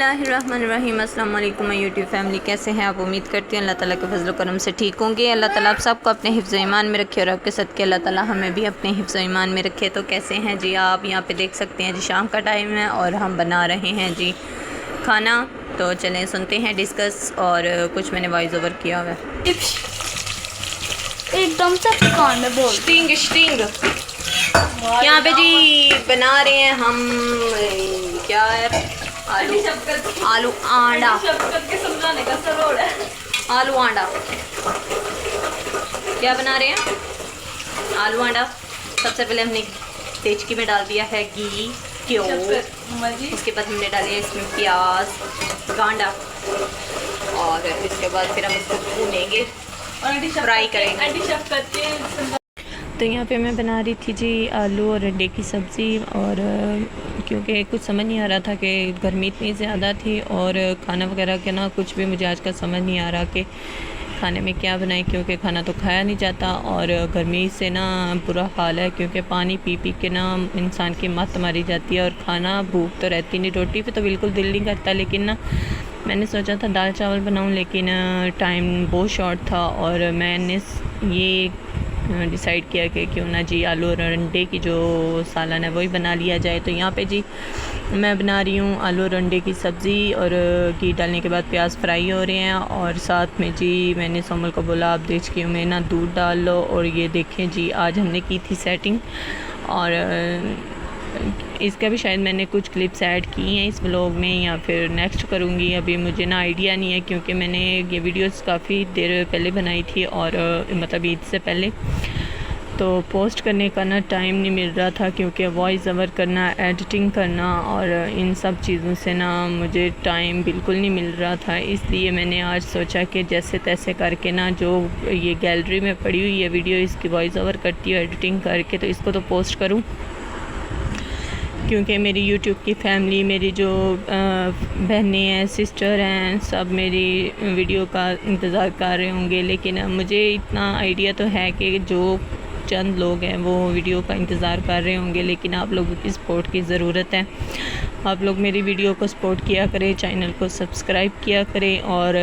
बिस्मिल्लाहिर्रहमानिर्रहीम। अस्सलाम वालेकुम माय यूट्यूब फैमिली, कैसे हैं आप? उम्मीद करती हूँ अल्लाह ताला के फजल करम से ठीक होंगे। अल्लाह ताला आप सबको अपने हिफ्ज़ ईमान में रखे और आपके सदके अल्लाह ताला हमें भी अपने हिफ्ज़ ईमान में रखे। तो कैसे हैं जी आप? यहाँ पे देख सकते हैं जी शाम का टाइम है और हम बना रहे हैं जी खाना। तो चलें सुनते हैं डिस्कस, और कुछ मैंने वॉइस ओवर किया हुआ है। एकदम से कान में बोल स्टिंग स्टिंग यहाँ पे जी बना रहे हैं हम क्या है, आलू आंडा। आलू आंडा क्या बना रहे हैं? आलू आंडा। सबसे पहले हमने तेजकी में डाल दिया है घी घ्यो, उसके बाद हमने डाले इसमें प्याज गांडा, और इसके बाद फिर हम इसको भूनेंगे, फ्राई करेंगे। तो यहाँ पे मैं बना रही थी जी आलू और अंडे की सब्ज़ी, और क्योंकि कुछ समझ नहीं आ रहा था कि गर्मी इतनी ज़्यादा थी और खाना वगैरह के ना कुछ भी मुझे आज का समझ नहीं आ रहा कि खाने में क्या बनाएं, क्योंकि खाना तो खाया नहीं जाता और गर्मी से ना बुरा हाल है, क्योंकि पानी पी पी के ना इंसान की मत मारी जाती है और खाना भूख तो रहती नहीं। रोटी पे तो बिल्कुल दिल नहीं करता, लेकिन ना मैंने सोचा था दाल चावल बनाऊं, लेकिन टाइम बहुत शॉर्ट था और मैंने ये डिसाइड किया कि क्यों ना जी आलू और अंडे की जो सालन है वही बना लिया जाए। तो यहाँ पे जी मैं बना रही हूँ आलू और अंडे की सब्ज़ी, और घी डालने के बाद प्याज फ्राई हो रहे हैं, और साथ में जी मैंने सोमल को बोला आप देख में ना दूध डाल लो। और ये देखें जी आज हमने की थी सेटिंग, और इसका भी शायद मैंने कुछ क्लिप्स ऐड की हैं इस व्लॉग में या फिर नेक्स्ट करूँगी, अभी मुझे ना आइडिया नहीं है, क्योंकि मैंने ये वीडियोस काफ़ी देर पहले बनाई थी और मतलब ईद से पहले, तो पोस्ट करने का ना टाइम नहीं मिल रहा था, क्योंकि वॉइस ओवर करना, एडिटिंग करना और इन सब चीज़ों से ना मुझे टाइम बिल्कुल नहीं मिल रहा था। इसलिए मैंने आज सोचा कि जैसे तैसे करके ना जो ये गैलरी में पड़ी हुई है वीडियो, इसकी वॉइस ओवर करती हूँ एडिटिंग करके, तो इसको तो पोस्ट करूँ, क्योंकि मेरी यूट्यूब की फैमिली, मेरी जो बहनें हैं, सिस्टर हैं, सब मेरी वीडियो का इंतज़ार कर रहे होंगे। लेकिन मुझे इतना आइडिया तो है कि जो चंद लोग हैं वो वीडियो का इंतज़ार कर रहे होंगे, लेकिन आप लोगों की सपोर्ट की ज़रूरत है। आप लोग मेरी वीडियो को सपोर्ट किया करें, चैनल को सब्सक्राइब किया करें और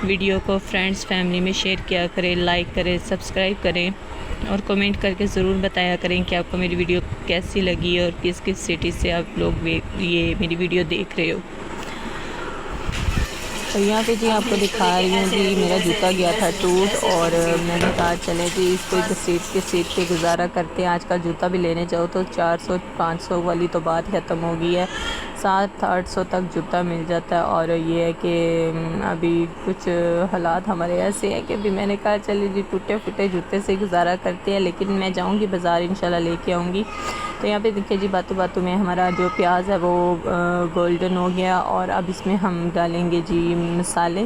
वीडियो को फ्रेंड्स फैमिली में शेयर किया करें, लाइक करें, सब्सक्राइब करें और कमेंट करके ज़रूर बताया करें कि आपको मेरी वीडियो कैसी लगी और किस किस सिटी से आप लोग ये मेरी वीडियो देख रहे हो। तो यहाँ पे जी आपको दिखा रही हूँ जी मेरा जूता गया था टूट, और मैंने कहा चले जी इसको घसीट के सीट पे गुजारा करते हैं। आजकल जूता भी लेने जाओ तो 400-500 वाली तो बात ख़त्म हो गई है, 700-800 तक जूता मिल जाता है। और ये है कि अभी कुछ हालात हमारे ऐसे हैं कि अभी मैंने कहा चलिए जी टूटे फूटे जूते से गुजारा करते हैं, लेकिन मैं जाऊँगी बाज़ार इंशाल्लाह लेके आऊँगी। तो यहाँ पे देखिए जी बातों बातों में हमारा जो प्याज है वो गोल्डन हो गया, और अब इसमें हम डालेंगे जी मसाले,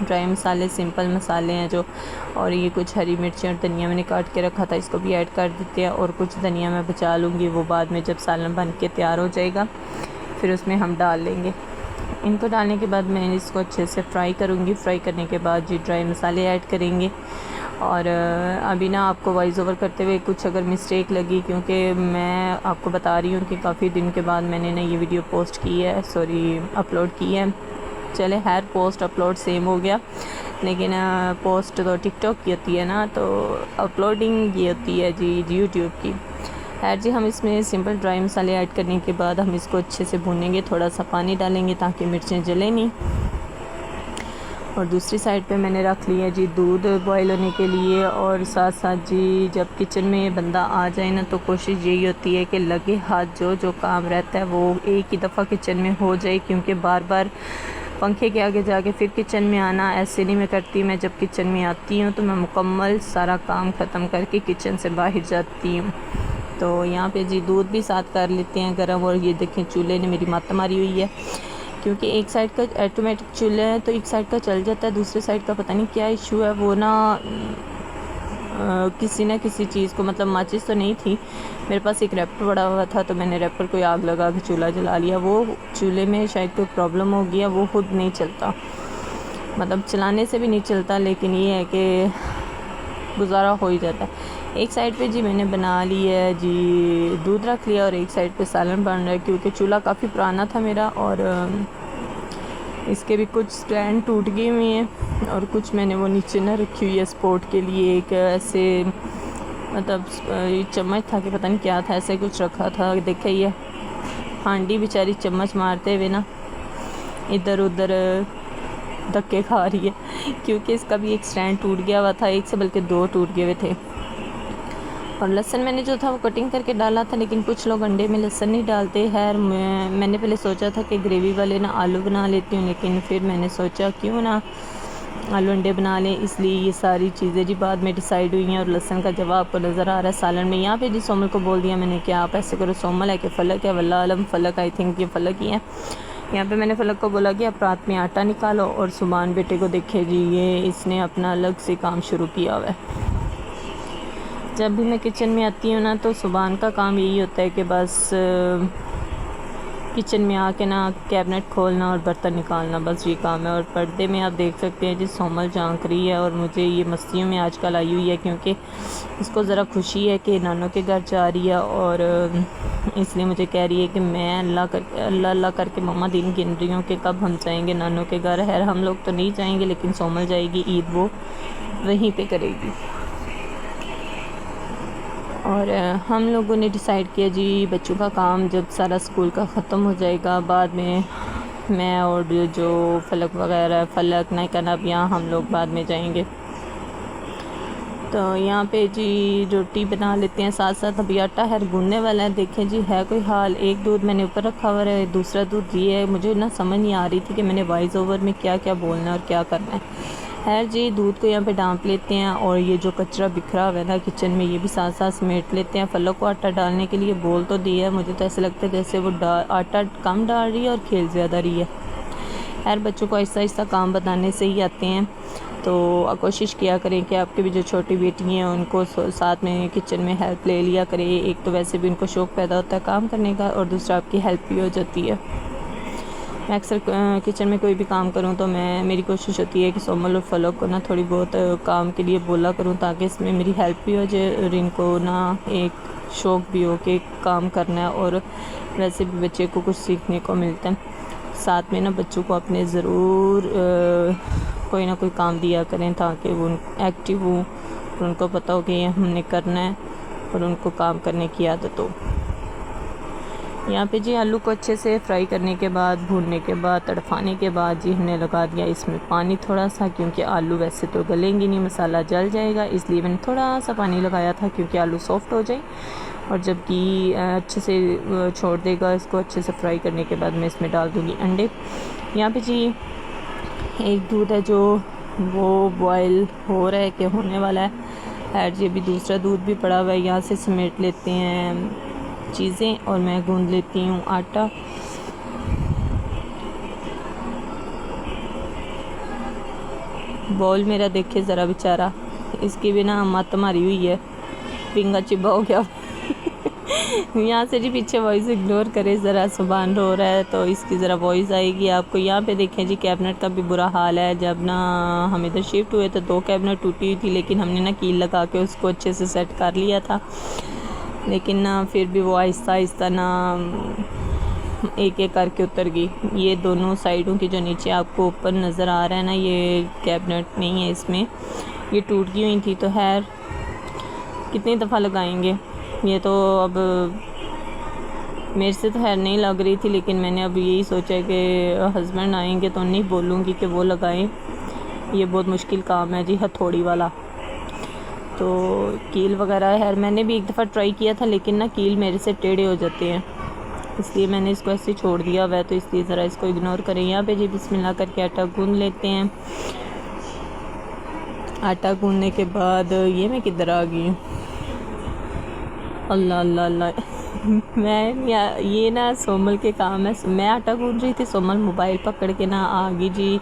ड्राई मसाले, सिंपल मसाले हैं जो, और ये कुछ हरी मिर्ची और धनिया मैंने काट के रखा था, इसको भी ऐड कर देते हैं। और कुछ धनिया मैं बचा लूँगी, वो बाद में जब सालन बन के तैयार हो जाएगा फिर उसमें हम डाल लेंगे। इनको डालने के बाद मैं इसको अच्छे से फ्राई करूँगी। फ्राई करने के बाद जी ड्राई मसाले ऐड करेंगे। और अभी ना आपको वॉइस ओवर करते हुए कुछ अगर मिस्टेक लगी, क्योंकि मैं आपको बता रही हूँ कि काफ़ी दिन के बाद मैंने ना ये वीडियो पोस्ट की है, सॉरी अपलोड की है। चले खैर पोस्ट अपलोड सेम हो गया, लेकिन पोस्ट तो टिकटॉक की होती है ना, तो अपलोडिंग ये होती है जी यूट्यूब की। खैर जी हम इसमें सिंपल ड्राई मसाले ऐड करने के बाद हम इसको अच्छे से भूनेंगे, थोड़ा सा पानी डालेंगे ताकि मिर्चें जलें नहीं। और दूसरी साइड पे मैंने रख लिया जी दूध बॉईल होने के लिए। और साथ साथ जी जब किचन में बंदा आ जाए ना तो कोशिश यही होती है कि लगे हाथ जो काम रहता है वो एक ही दफ़ा किचन में हो जाए, क्योंकि बार बार पंखे के आगे जाके फिर किचन में आना ऐसे नहीं मैं करती। मैं जब किचन में आती हूँ तो मैं मुकम्मल सारा काम ख़त्म करके किचन से बाहर जाती हूँ। तो यहाँ पे जी दूध भी साथ कर लेते हैं गर्म। और ये देखें चूल्हे ने मेरी मत मारी हुई है, क्योंकि एक साइड का ऑटोमेटिक चूल्हा है तो एक साइड का चल जाता है, दूसरे साइड का पता नहीं क्या इशू है। वो ना किसी न किसी चीज़ को, मतलब माचिस तो नहीं थी मेरे पास, एक रैपर पड़ा हुआ था तो मैंने रैपर को आग लगा के चूल्हा जला लिया। वो चूल्हे में शायद कोई प्रॉब्लम हो गया, वो खुद नहीं चलता, मतलब चलाने से भी नहीं चलता। लेकिन ये है कि गुजारा हो ही जाता है। एक साइड पे जी मैंने बना ली है जी, दूध रख लिया और एक साइड पे सालन बन रहा है, क्योंकि चूल्हा काफ़ी पुराना था मेरा और इसके भी कुछ स्टैंड टूट गए हुए हैं और कुछ मैंने वो नीचे ना रखी हुई है सपोर्ट के लिए। एक ऐसे मतलब चम्मच था कि पता नहीं क्या था, ऐसे कुछ रखा था। देखे ये हांडी बेचारी चम्मच मारते हुए ना इधर उधर धक्के खा रही है, क्योंकि इसका भी एक स्टैंड टूट गया हुआ था, एक से बल्कि 2 टूट गए हुए थे। और लहसुन मैंने जो था वो कटिंग करके डाला था, लेकिन कुछ लोग अंडे में लहसुन नहीं डालते। खैर मैंने पहले सोचा था कि ग्रेवी वाले ना आलू बना लेती हूँ, लेकिन फिर मैंने सोचा क्यों ना आलू अंडे बना लें, इसलिए ये सारी चीज़ें जी बाद में डिसाइड हुई हैं। और लहसुन का जवाब आपको नज़र आ रहा है सालन में। यहाँ पे जी सोमल को बोल दिया मैंने कि आप ऐसे करो, सोमल है कि फ़लक है, वल्लाह आलम फ़लक, आई थिंक ये फ़लक ही है। यहाँ पे मैंने फ़लक को बोला कि आप रात में आटा निकालो, और सुभान बेटे को देखे जी ये इसने अपना अलग से काम शुरू किया हुआ है। जब भी मैं किचन में आती हूँ ना तो सुभान का काम यही होता है कि बस किचन में आके ना कैबिनेट खोलना और बर्तन निकालना, बस ये काम है। और पर्दे में आप देख सकते हैं जी सोमल झांक रही है, और मुझे ये मस्तियों में आजकल आई हुई है, क्योंकि इसको ज़रा खुशी है कि नानों के घर जा रही है, और इसलिए मुझे कह रही है कि मैं अल्लाह करके मम्मा दिन गिन रही हूँ कि कब हम जाएंगे नानों के घर। है हम लोग तो नहीं जाएंगे, लेकिन सोमल जाएगी, ईद वो वहीं पे करेगी। और हम लोगों ने डिसाइड किया जी बच्चों का काम जब सारा स्कूल का ख़त्म हो जाएगा, बाद में मैं और जो फ़लक वगैरह, फ़लक नायकानब, यहाँ हम लोग बाद में जाएंगे। तो यहाँ पे जी रोटी बना लेते हैं साथ साथ। अभी आटा है गूंदने वाला है, देखें जी है कोई हाल। एक दूध मैंने ऊपर रखा हुआ है, दूसरा दूध ये है। मुझे ना समझ नहीं आ रही थी कि मैंने वॉइस ओवर में क्या क्या बोलना है और क्या करना है। खैर जी दूध को यहाँ पे डांप लेते हैं, और ये जो कचरा बिखरा हुआ है ना किचन में, ये भी साथ साथ समेट लेते हैं। फ़लक को आटा डालने के लिए बोल तो दिया है, मुझे तो ऐसे लगता है जैसे वो आटा कम डाल रही है और खेल ज़्यादा रही है। खैर बच्चों को आहिस्ता आहिस्ता काम बताने से ही आते हैं, तो कोशिश किया करें कि आपकी भी जो छोटी बेटी हैं उनको साथ में किचन में हेल्प ले लिया करें। एक तो वैसे भी उनको शौक़ पैदा होता है काम करने का, और दूसरा आपकी हेल्प भी हो जाती है। मैं अक्सर किचन में कोई भी काम करूं तो मेरी कोशिश होती है कि सोमल और फ़लक को ना थोड़ी बहुत काम के लिए बोला करूं, ताकि इसमें मेरी हेल्प भी हो जाए और इनको ना एक शौक़ भी हो कि काम करना है, और वैसे भी बच्चे को कुछ सीखने को मिलता है। साथ में ना बच्चों को अपने ज़रूर कोई ना कोई काम दिया करें, ताकि वो एक्टिव हों और उनको पता हो कि ये हमने करना है, और उनको काम करने की आदत हो। यहाँ पे जी आलू को अच्छे से फ्राई करने के बाद, भूनने के बाद, तड़फाने के बाद जी हमने लगा दिया इसमें पानी थोड़ा सा, क्योंकि आलू वैसे तो गलेंगे नहीं, मसाला जल जाएगा, इसलिए मैंने थोड़ा सा पानी लगाया था क्योंकि आलू सॉफ्ट हो जाए। और जबकि अच्छे से छोड़ देगा इसको, अच्छे से फ्राई करने के बाद मैं इसमें डाल दूँगी अंडे। यहाँ पे जी एक दूध है जो वो बॉयल हो रहा है कि होने वाला है। खैर जी अभी दूसरा दूध भी पड़ा हुआ है, यहाँ से समेट लेते हैं चीज़ें, और मैं गूंद लेती हूँ आटा। बॉल मेरा देखे ज़रा बेचारा, इसकी भी ना मत मारी हुई है, पिंगा चिब्बा हो गया। यहाँ से जी पीछे वॉइस इग्नोर करे, ज़रा सुभान रो रहा है तो इसकी ज़रा वॉइस आएगी आपको। यहाँ पे देखें जी कैबिनेट का भी बुरा हाल है। जब ना हम इधर शिफ्ट हुए तो 2 कैबिनेट टूटी हुई थी, लेकिन हमने ना कील लगा के उसको अच्छे से सेट कर लिया था, लेकिन ना फिर भी वो आहिस्ता आहिस्ता ना एक एक करके उतर गई। ये दोनों साइडों की जो नीचे आपको ऊपर नज़र आ रहा है ना, ये कैबिनेट नहीं है, इसमें ये टूट गई हुई थी। तो खैर कितनी दफ़ा लगाएंगे, ये तो अब मेरे से तो खैर नहीं लग रही थी, लेकिन मैंने अब यही सोचा कि हस्बैंड आएंगे तो नहीं बोलूँगी कि वो लगाएं, ये बहुत मुश्किल काम है जी हथौड़ी वाला। तो कील वगैरह खैर मैंने भी एक दफ़ा ट्राई किया था, लेकिन ना कील मेरे से टेढ़े हो जाते हैं, इसलिए मैंने इसको ऐसे छोड़ दिया हुआ है, तो इसलिए ज़रा इसको इग्नोर करें। यहाँ पे जी बिस्मिल्लाह करके आटा गूंद लेते हैं। आटा गूंदने के बाद ये मैं किधर आ गई हूँ, अल्लाह अल्लाह अल्लाह। मैं ये ना सोमल के काम है। मैं आटा गूंद रही थी, सोमल मोबाइल पकड़ के ना आ गई जी।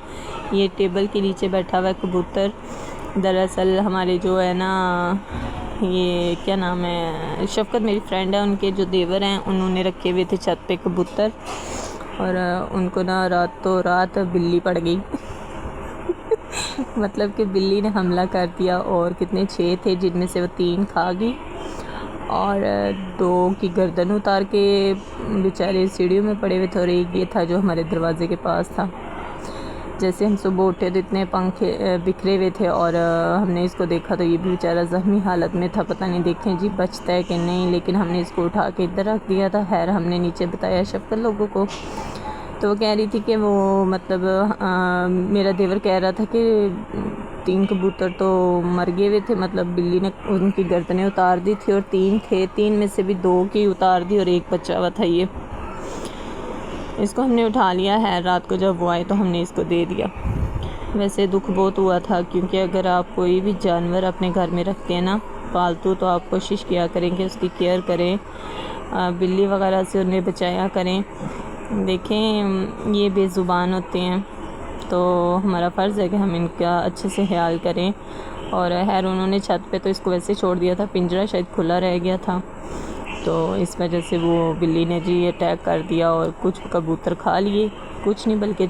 ये टेबल के नीचे बैठा हुआ है कबूतर। दरअसल हमारे जो है ना, ये क्या नाम है, शफ़क़त मेरी फ्रेंड है, उनके जो देवर हैं उन्होंने रखे हुए थे छत पे कबूतर, और उनको ना रात बिल्ली पड़ गई। मतलब कि बिल्ली ने हमला कर दिया और कितने 6 थे, जिनमें से वो 3 खा गई और 2 की गर्दन उतार के बेचारे सीढ़ियों में पड़े हुए थे, और एक ये था जो हमारे दरवाज़े के पास था। जैसे हम सुबह उठे तो इतने पंखे बिखरे हुए थे, और हमने इसको देखा तो ये भी बेचारा ज़ख्मी हालत में था। पता नहीं देखें जी बचता है कि नहीं, लेकिन हमने इसको उठा के इधर रख दिया था। खैर हमने नीचे बताया शफकत लोगों को, तो वो कह रही थी कि वो मतलब मेरा देवर कह रहा था कि 3 कबूतर तो मर गए हुए थे, मतलब बिल्ली ने उनकी गर्दनें उतार दी थी, और 3 थे, 3 में से भी 2 की उतार दी और 1 बचा हुआ था। ये इसको हमने उठा लिया है, रात को जब वो आए तो हमने इसको दे दिया। वैसे दुख बहुत हुआ था, क्योंकि अगर आप कोई भी जानवर अपने घर में रखते हैं ना पालतू, तो आप कोशिश किया करें कि उसकी केयर करें, बिल्ली वगैरह से उन्हें बचाया करें। देखें ये बेज़ुबान होते हैं, तो हमारा फ़र्ज़ है कि हम इनका अच्छे से ख्याल करें। और खैर उन्होंने छत पे तो इसको वैसे छोड़ दिया था, पिंजरा शायद खुला रह गया था, तो इस वजह से वो बिल्ली ने जी अटैक कर दिया और कुछ कबूतर खा लिए, कुछ नहीं बल्कि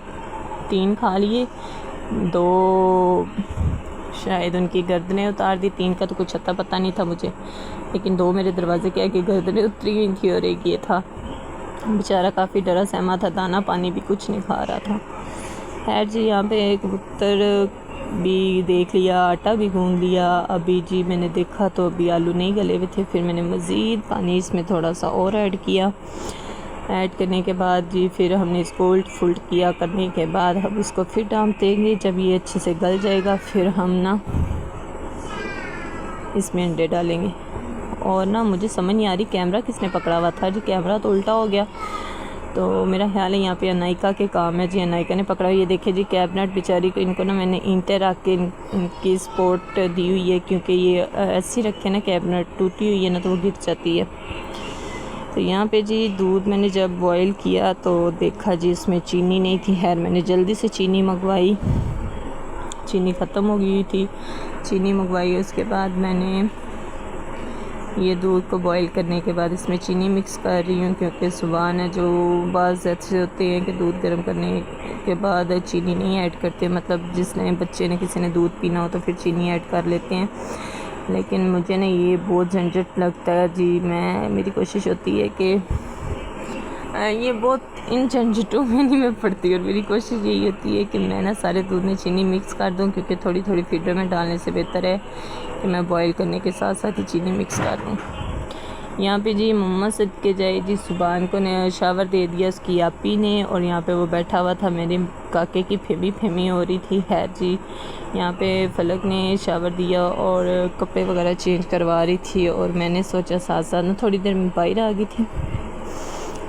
3 खा लिए, 2 शायद उनकी गर्दनें उतार दी, 3 का तो कुछ अता पता नहीं था मुझे, लेकिन 2 मेरे दरवाजे के आगे गर्दनें उतरी हुई थी, और एक ये था बेचारा काफ़ी डरा सहमा था, दाना पानी भी कुछ नहीं खा रहा था। खैर जी यहाँ पे कबूतर भी देख लिया, आटा भी गूंद लिया। अभी जी मैंने देखा तो अभी आलू नहीं गले हुए थे, फिर मैंने मज़ीद पानी इसमें थोड़ा सा और ऐड किया। ऐड करने के बाद जी फिर हमने इसको उल्ट फुल्ट किया करने के बाद हम इसको फिर डाम देंगे। जब ये अच्छे से गल जाएगा फिर हम ना इसमें अंडे डालेंगे। और ना मुझे समझ नहीं आ रही कैमरा किसने पकड़ा हुआ था जी, कैमरा तो उल्टा हो गया, तो मेरा ख्याल है यहाँ पे अनाइका के काम है जी, अनाइका ने पकड़ा। ये देखिए जी कैबिनेट बेचारी को, इनको ना मैंने ईंटें रख के इनकी सपोर्ट दी हुई है, क्योंकि ये ऐसी रखे ना कैबिनेट टूटी हुई है ना तो वो गिर जाती है। तो यहाँ पे जी दूध मैंने जब बॉयल किया तो देखा जी इसमें चीनी नहीं थी। खैर मैंने जल्दी से चीनी मंगवाई, चीनी ख़त्म हो गई थी, चीनी मंगवाई। उसके बाद मैंने ये दूध को बॉईल करने के बाद इसमें चीनी मिक्स कर रही हूँ, क्योंकि ज़ुबान है जो बाज़ ऐसे होते हैं कि दूध गर्म करने के बाद चीनी नहीं ऐड करते, मतलब जिसने बच्चे ने किसी ने दूध पीना हो तो फिर चीनी ऐड कर लेते हैं, लेकिन मुझे ना ये बहुत झंझट लगता है जी। मेरी कोशिश होती है कि ये बहुत इन झंझटों में नहीं मैं पड़ती, और मेरी कोशिश यही होती है कि मैं ना सारे दूध में चीनी मिक्स कर दूं, क्योंकि थोड़ी थोड़ी फीडर में डालने से बेहतर है कि मैं बॉईल करने के साथ साथ ही चीनी मिक्स कर दूं। यहाँ पे जी मम्मा सदके जाए जी, सुबान को ने शावर दे दिया उसकी आपी ने, और यहाँ पे वो बैठा हुआ था, मेरे काके की फेमी हो रही थी। खैर जी यहाँ पे फलक ने शावर दिया और कपड़े वगैरह चेंज करवा रही थी, और मैंने सोचा साथ साथ ना थोड़ी देर में बाहर आ गई थी।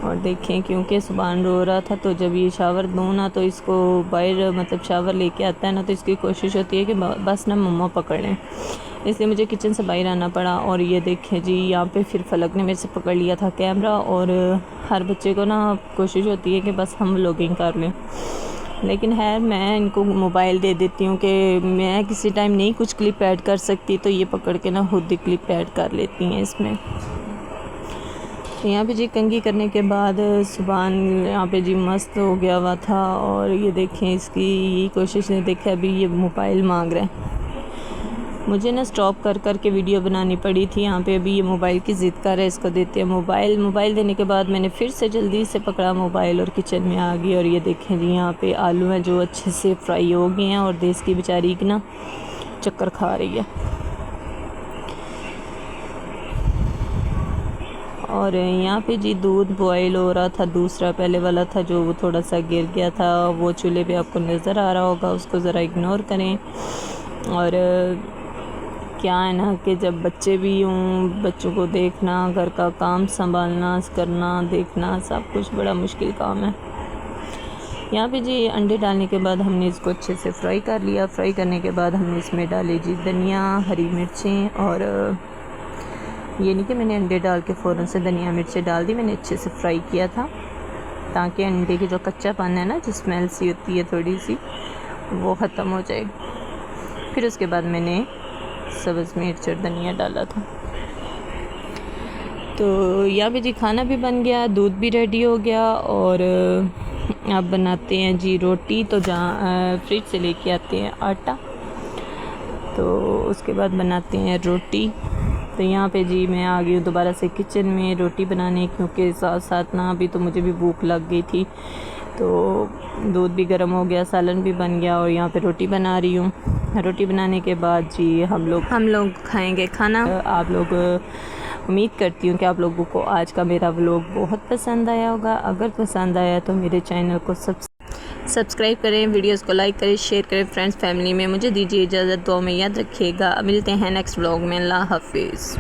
और देखें क्योंकि सुबान रो रहा था, तो जब ये शावर दूँ ना तो इसको बाहर मतलब शावर लेके आता है ना, तो इसकी कोशिश होती है कि बस ना मम्मा पकड़ लें, इसलिए मुझे किचन से बाहर आना पड़ा। और ये देखें जी यहाँ पे फिर फलक ने मेरे से पकड़ लिया था कैमरा, और हर बच्चे को ना कोशिश होती है कि बस हम व्लॉगिंग कर लें, लेकिन है मैं इनको मोबाइल दे देती हूँ कि मैं किसी टाइम नहीं कुछ क्लिप ऐड कर सकती, तो ये पकड़ के ना खुद ही क्लिप ऐड कर लेती हैं इसमें। तो यहाँ पे जी कंघी करने के बाद सुबान यहाँ पे जी मस्त हो गया हुआ था, और ये देखें इसकी ये कोशिश ने देखा अभी ये मोबाइल मांग रहा है। मुझे ना स्टॉप कर कर के वीडियो बनानी पड़ी थी। यहाँ पे अभी ये मोबाइल की ज़िद कर रहा है, इसको देते हैं मोबाइल देने के बाद मैंने फिर से जल्दी से पकड़ा मोबाइल और किचन में आ गई। और ये देखें जी यहाँ पे आलू हैं जो अच्छे से फ्राई हो गए हैं, और देश की बेचारी की ना चक्कर खा रही है। और यहाँ पे जी दूध बॉयल हो रहा था, दूसरा पहले वाला था जो वो थोड़ा सा गिर गया था, वो चूल्हे पे आपको नज़र आ रहा होगा, उसको ज़रा इग्नोर करें। और क्या है ना कि जब बच्चे भी हों, बच्चों को देखना, घर का काम संभालना, करना, देखना, सब कुछ बड़ा मुश्किल काम है। यहाँ पे जी अंडे डालने के बाद हमने इसको अच्छे से फ्राई कर लिया। फ्राई करने के बाद हमने इसमें डाले जी धनिया, हरी मिर्चें, और ये नहीं कि मैंने अंडे डाल के फ़ौरन से धनिया मिर्चें डाल दी, मैंने अच्छे से फ्राई किया था ताकि अंडे की जो कच्चापन है ना, जो स्मेल सी होती है थोड़ी सी, वो ख़त्म हो जाए। फिर उसके बाद मैंने सब्ज़ मिर्च और धनिया डाला था। तो यहाँ पे जी खाना भी बन गया, दूध भी रेडी हो गया, और अब बनाते हैं जी रोटी। तो जहाँ फ्रिज से लेके आते हैं आटा, तो उसके बाद बनाते हैं रोटी। तो यहाँ पे जी मैं आ गई हूँ दोबारा से किचन में रोटी बनाने, क्योंकि साथ साथ ना अभी तो मुझे भी भूख लग गई थी। तो दूध भी गर्म हो गया, सालन भी बन गया और यहाँ पे रोटी बना रही हूँ। रोटी बनाने के बाद जी हम लोग खाएंगे खाना। आप लोग, उम्मीद करती हूँ कि आप लोगों को आज का मेरा व्लॉग बहुत पसंद आया होगा। अगर पसंद आया तो मेरे चैनल को सब्सक्राइब करें, वीडियोस को लाइक करें, शेयर करें फ्रेंड्स फैमिली में। मुझे दीजिए इजाज़त, दुआ में याद रखिएगा। मिलते हैं नेक्स्ट व्लॉग में। अल्लाह हाफिज़।